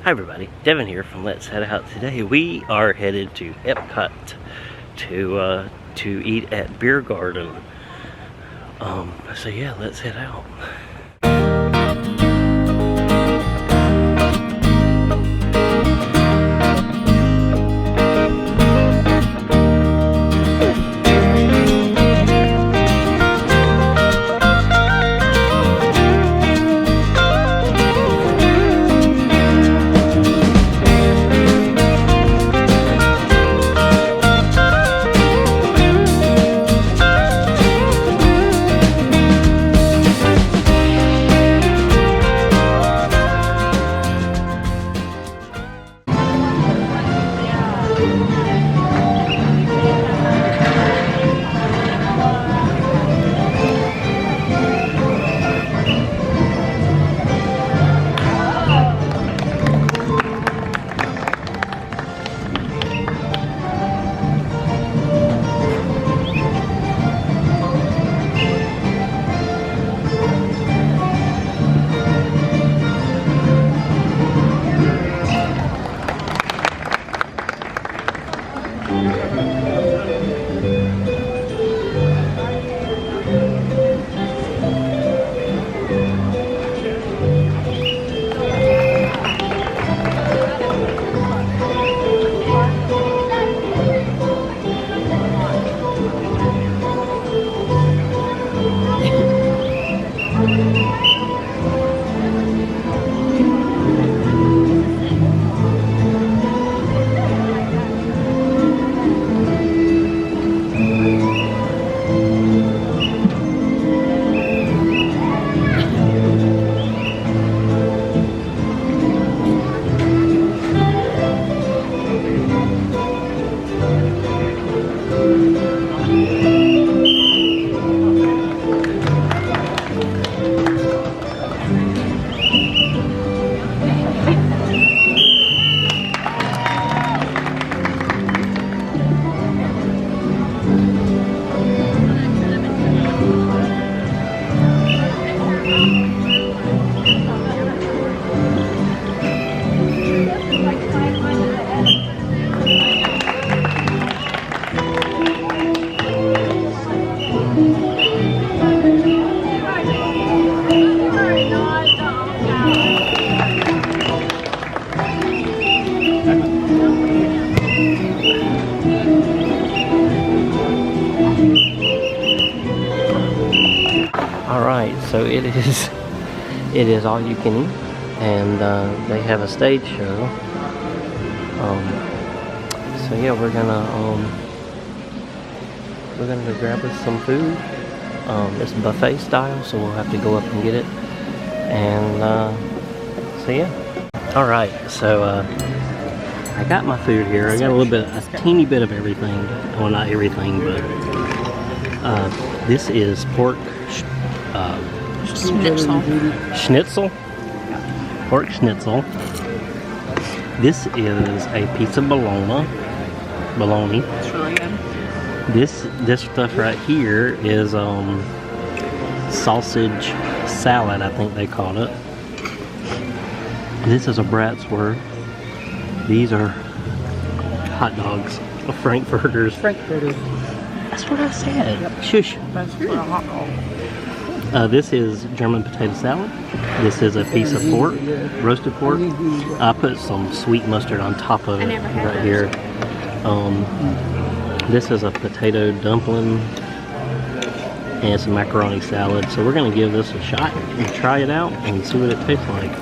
Hi everybody, Devin here from Let's Head Out. Today we are headed to Epcot to eat at Biergarten. So yeah, let's head out. Alright, so it is all you can eat, and they have a stage show. So yeah, we're gonna go grab us some food. It's buffet style, so we'll have to go up and get it. And so yeah. Alright, so I got my food here. I got a teeny bit of everything. Well, not everything, but this is pork schnitzel. Pork schnitzel. This is a piece of bologna. It's really good. This stuff right here is sausage salad, I think they call it. This is a bratwurst. These are hot dogs, frankfurters. That's what I said. Yep. Shush. That's for a hot dog. This is German potato salad. This is a piece of pork, roasted pork. I put some sweet mustard on top of it right here. This is a potato dumpling and some macaroni salad. So we're gonna give this a shot and try it out and see what it tastes like.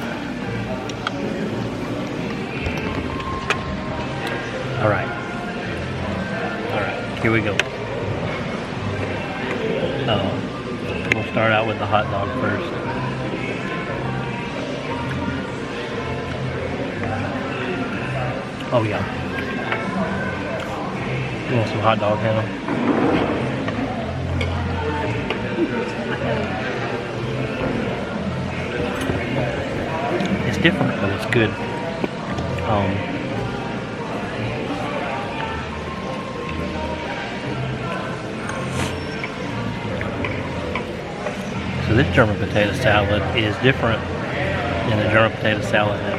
All right, here we go. We'll start out with the hot dog first. Oh yeah. You want some hot dog, Hannah? It's different, but it's good. So this German potato salad is different than the German potato salad that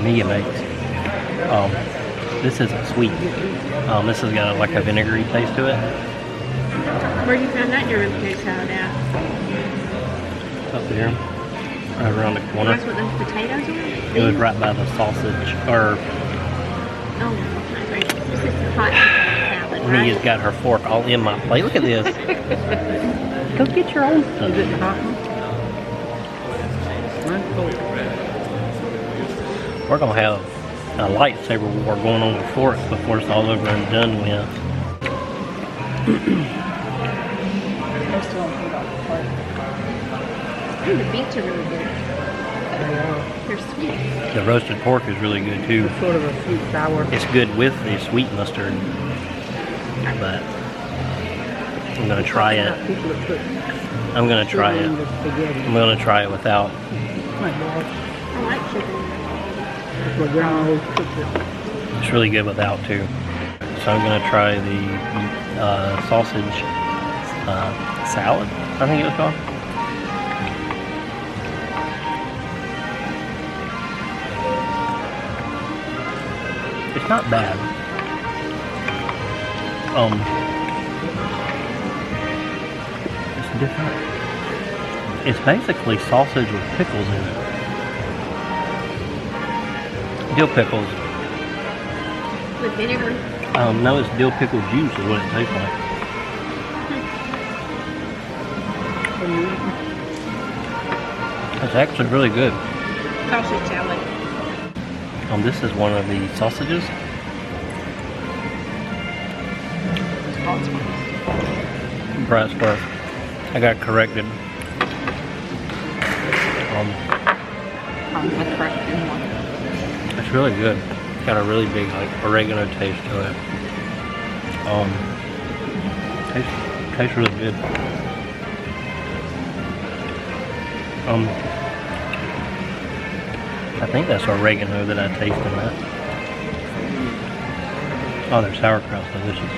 Mia makes. This isn't sweet. This has got like a vinegary taste to it. Where you found that German potato salad at? Up there, right around the corner. That's what those potatoes are? It was right by the sausage, or Oh, my gracious. This is hot potato salad, right? Mia's got her fork all in my plate. Look at this. Go get your own stuff. Is it the hot one? Mine's cold. We're gonna have a lightsaber war going on with forks before it's all over and done with. I still don't think about the part. Ooh, the beets are really good. They're sweet. The roasted pork is really good too. It's sort of a sweet sour. It's good with the sweet mustard, but I'm gonna try it. People that put I'm gonna try sugar it. in the spaghetti. I'm gonna try it without. My God. I like sugar. That's my grandma always cooked it. It's really good without too. So I'm gonna try the sausage salad, I think it was called. It's not bad. It's different. It's basically sausage with pickles in it. Dill pickles. With vinegar. No, it's dill pickle juice is what it tastes like. What are you eating? It's actually really good. Sausage salad. This is one of the sausages. Bratwurst. I got corrected. I'm the correct one. It's really good. It's got a really big like oregano taste to it. Tastes really good. I think that's oregano that I taste in that. Oh, their sauerkraut's delicious.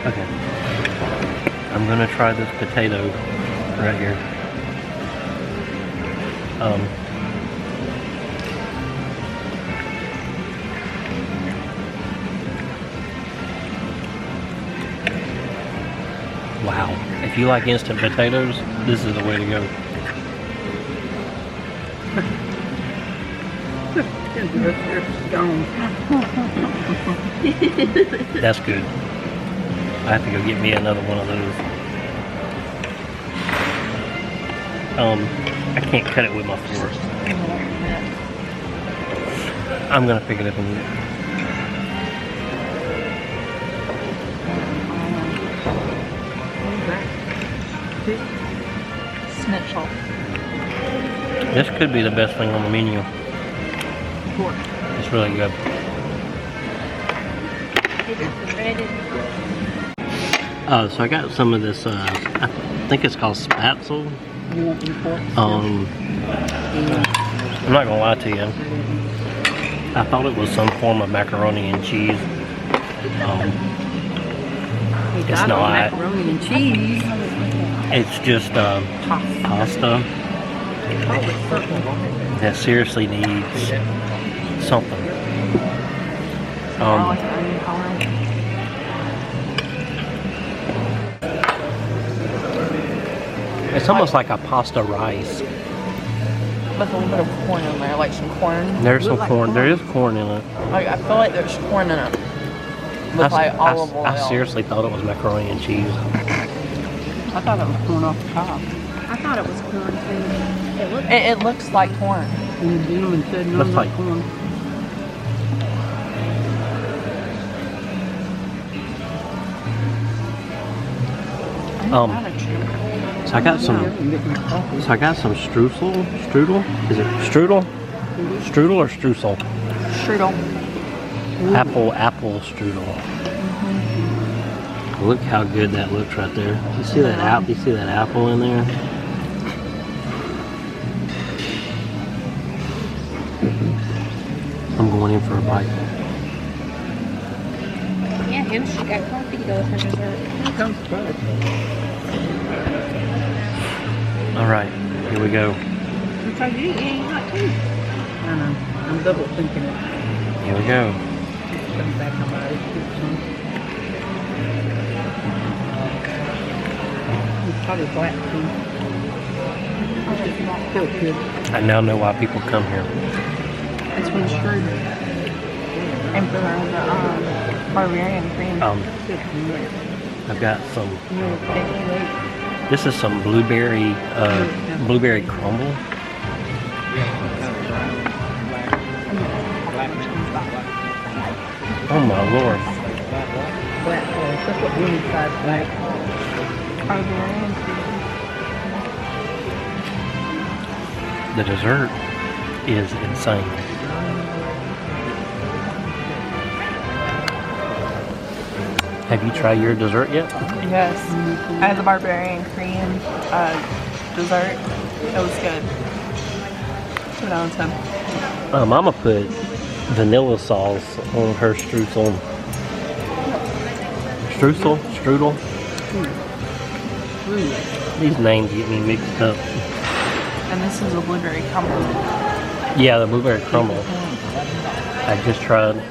Okay. I'm gonna try this potato right here. Wow. If you like instant potatoes, this is the way to go. That's good. I have to go get me another one of those. I can't cut it with my fork. I'm gonna pick it up and eat it. Schnitzel. This could be the best thing on the menu. Pork. It's really good. So I got some of this, I think it's called spatzel. You want your pork? I'm not gonna lie to you. I thought it was some form of macaroni and cheese. It's not. Macaroni and cheese. It's just pasta that seriously needs something. It's almost like a pasta rice. With a little bit of corn in there, like some corn. There's some corn. There is corn in it. I feel like there's corn in it. With like olive oil. I seriously thought it was macaroni and cheese. I thought it was corn off the top. I thought it was corn too. It looks like corn. And the gentleman said no, Looks not like corn. So I got some. So I got some strudel. Is it strudel? Strudel or streusel? Strudel. Apple strudel. Look how good that looks right there. You see that apple? You see that apple in there? I'm going in for a bite. Yeah, him, she got coffee to go with her dessert. All right, here we go. I'm sorry, you ain't hot too. I'm double thinking it. Here we go. Putting back on my it's probably black tea. Still good. I now know why people come here. It's for the shrew. And for the barbarian cream. I've got some. This is some blueberry crumble. Oh my lord! Black ones. That's what we inside black. Barbarian cream. The dessert is insane. Have you tried your dessert yet? Yes. I had the barbarian cream dessert. It was good. 2 out of 10. Mama put vanilla sauce on her streusel. Strudel? These names get me mixed up. And this is a blueberry crumble. Yeah, the blueberry crumble. I just tried.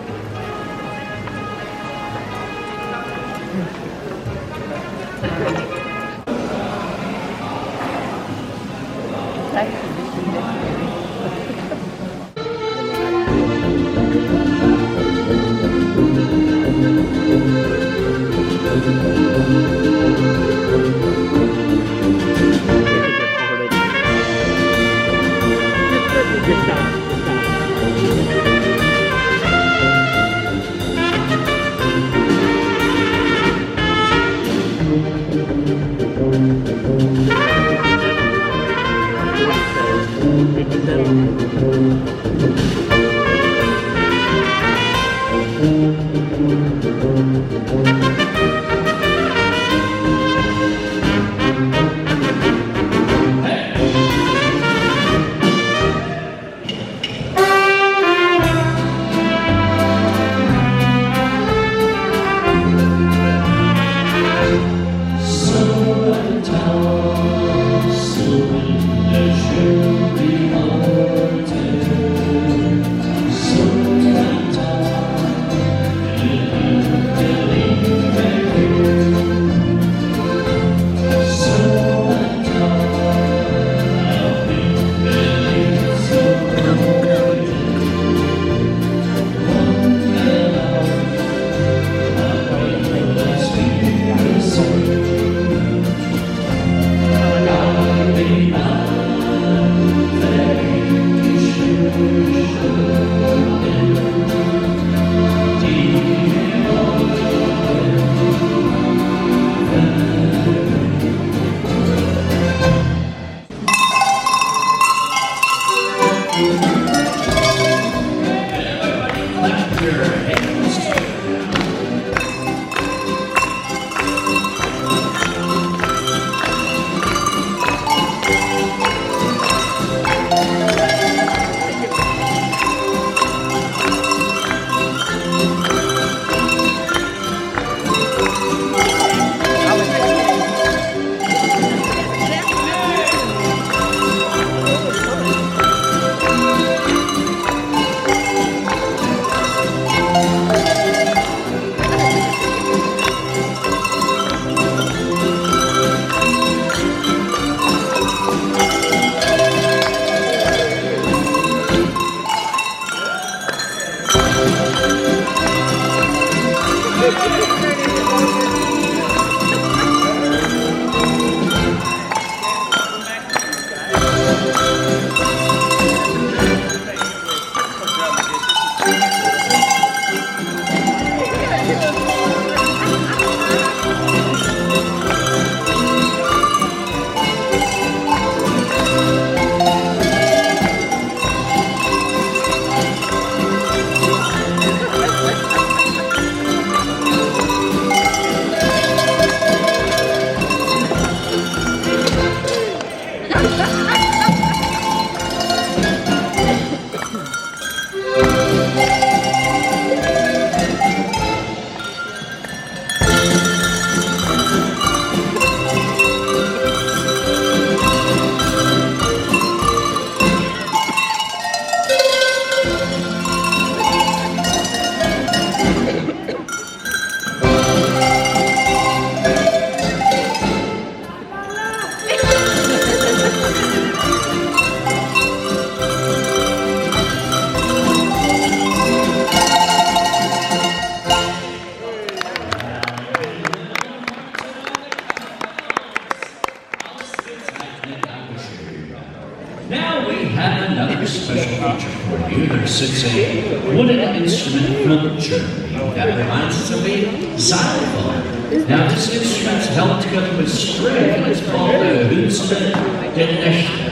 special feature for you. There sits a wooden instrument from Germany that reminds us of a xylophone. Now, this instrument's held together with string. It's called a Hünzle Gelächter.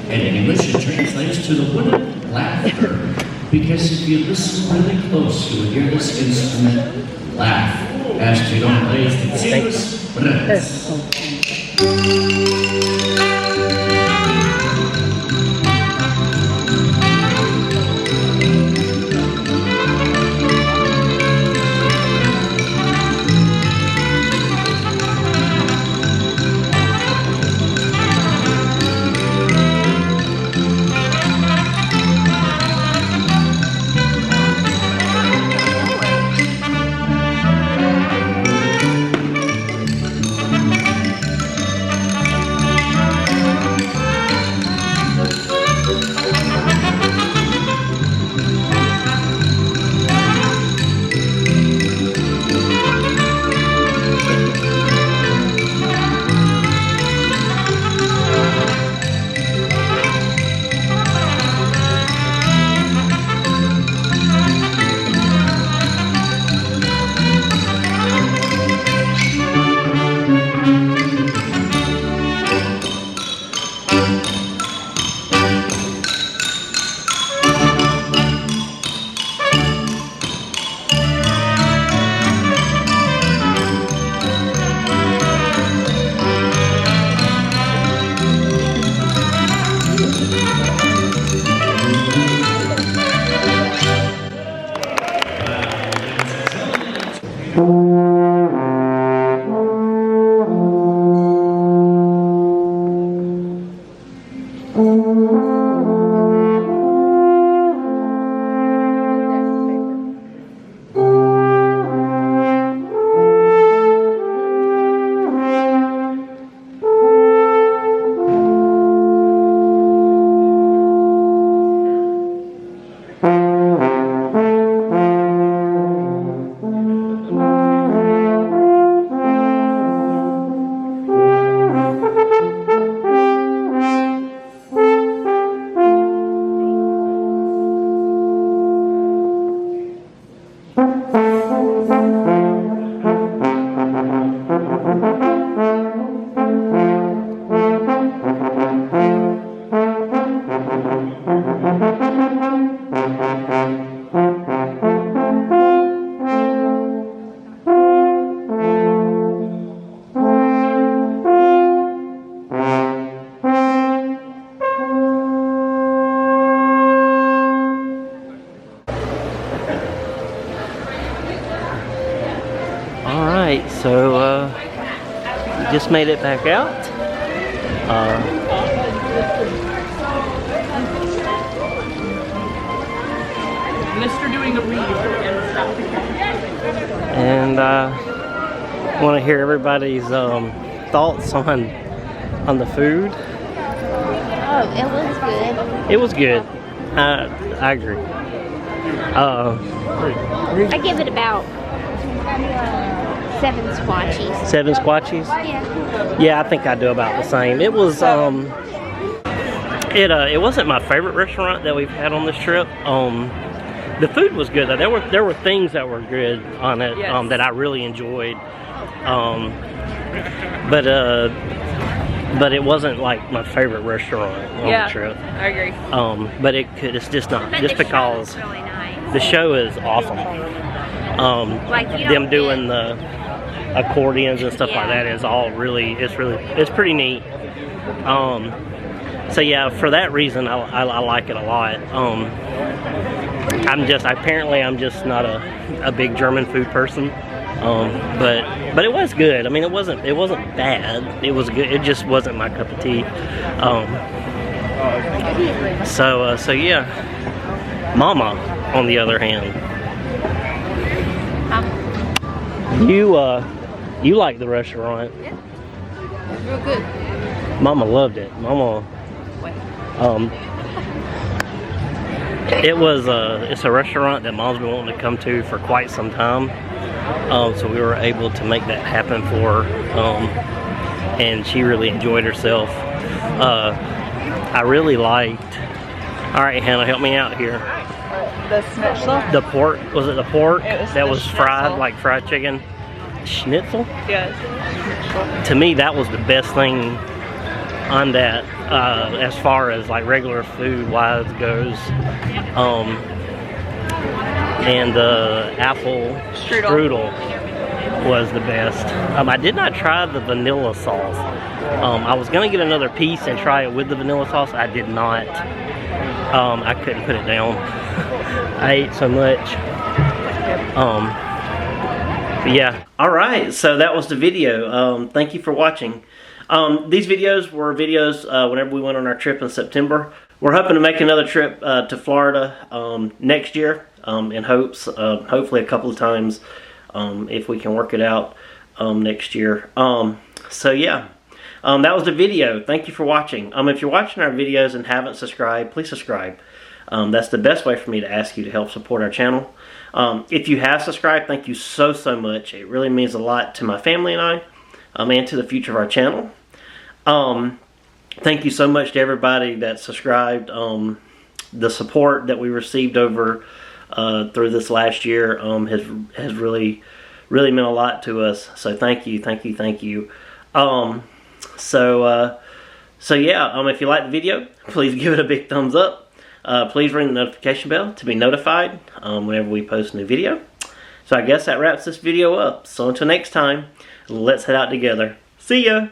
And in English, it translates to the wooden laughter. Because if you listen really close, you'll hear this instrument laugh as to don't plays the singles breaths. Alright, so just made it back out. Mr. doing a read and stuff. And I want to hear everybody's thoughts on the food. Oh, it was good. It was good. I agree. I give it about 7 squatchies. 7 squatchies? Yeah. Yeah, I think I do about the same. It was it wasn't my favorite restaurant that we've had on this trip. The food was good though. There were things that were good on it that I really enjoyed. But it wasn't like my favorite restaurant on the trip. I agree. But it's just not But just the because show was really nice. the show is awesome. Like, you Them don't doing get- the accordions and stuff like Yeah. that is all it's pretty neat. So yeah, for that reason I like it a lot. I'm just not a big German food person. But it was good. I mean, it wasn't bad. It was good. It just wasn't my cup of tea. So yeah. Mama, on the other hand, you like the restaurant. Real good. Mama loved it. Mama, it's a restaurant that Mom's been wanting to come to for quite some time. So we were able to make that happen for her, and she really enjoyed herself. I really liked All right, Hannah, help me out here. The schnitzel? The pork, was it the pork It was that the was fried, schnitzel. like fried chicken? Schnitzel? Yes. Schnitzel. To me, that was the best thing on that, as far as like regular food wise goes. And the apple strudel was the best. I did not try the vanilla sauce. I was gonna get another piece and try it with the vanilla sauce. I did not. I couldn't put it down. I ate so much. But yeah. All right, so that was the video. Thank you for watching. These videos were videos whenever we went on our trip in September. We're hoping to make another trip to Florida next year in hopes, hopefully a couple of times if we can work it out next year. So yeah, that was the video. Thank you for watching. If you're watching our videos and haven't subscribed, please subscribe. That's the best way for me to ask you to help support our channel. If you have subscribed, thank you so much. It really means a lot to my family and I, and to the future of our channel. Thank you so much to everybody that subscribed. The support that we received over through this last year has really meant a lot to us. So thank you. So yeah, if you like the video, please give it a big thumbs up. Please ring the notification bell to be notified whenever we post a new video. So I guess that wraps this video up. So until next time, let's head out together. See ya!